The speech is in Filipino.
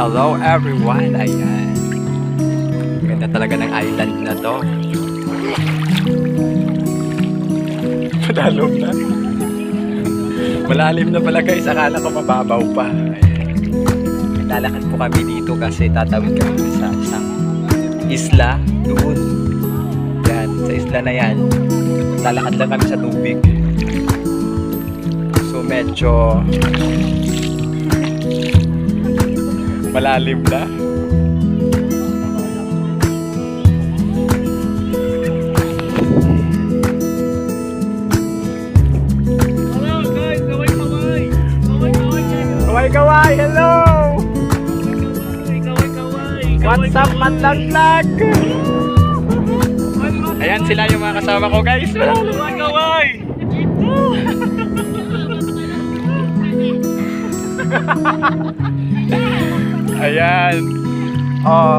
Hello everyone! Ayan. Ganda talaga ng island na to. Madalog na. Malalim na pala guys. Akala ko mababaw pa. Ayan. Lalakad po kami dito kasi tatawid kami sa isang isla doon. Yan. Sa isla na yan. Lalakad lang kami sa tubig. So medyo malalim na. Hello guys, kaway-kaway! Kaway-kaway! Hello! Kaway-kaway! What's up, Matlaglag? Ayan sila yung mga kasama ko guys. Kaway-kaway! Ayan. Oh.